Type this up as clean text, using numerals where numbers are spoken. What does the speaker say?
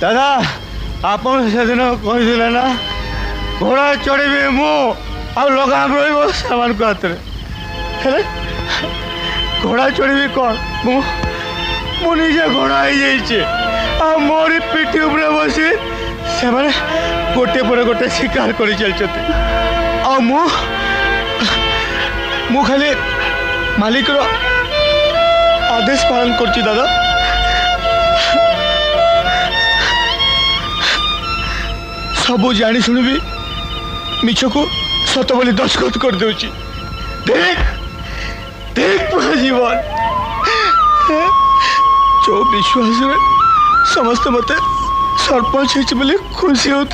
दादा आपन सेदिन कही ना घोड़ा चढ़ी मु लगाम रही को हाथ में घोड़ा चढ़ी कौन मुझे घोड़ा हो मोरी पिठी उपरे बसी से गोटे पर गोटे शिकार कर चलते मु खाली मालिक आदेश पालन कर दादा सबू जानी शुणी भी मिछ को सत बोली दस्तखत कर दूची देख देख जीवन जो विश्वास समस्त मत सरपंच खुशी हो।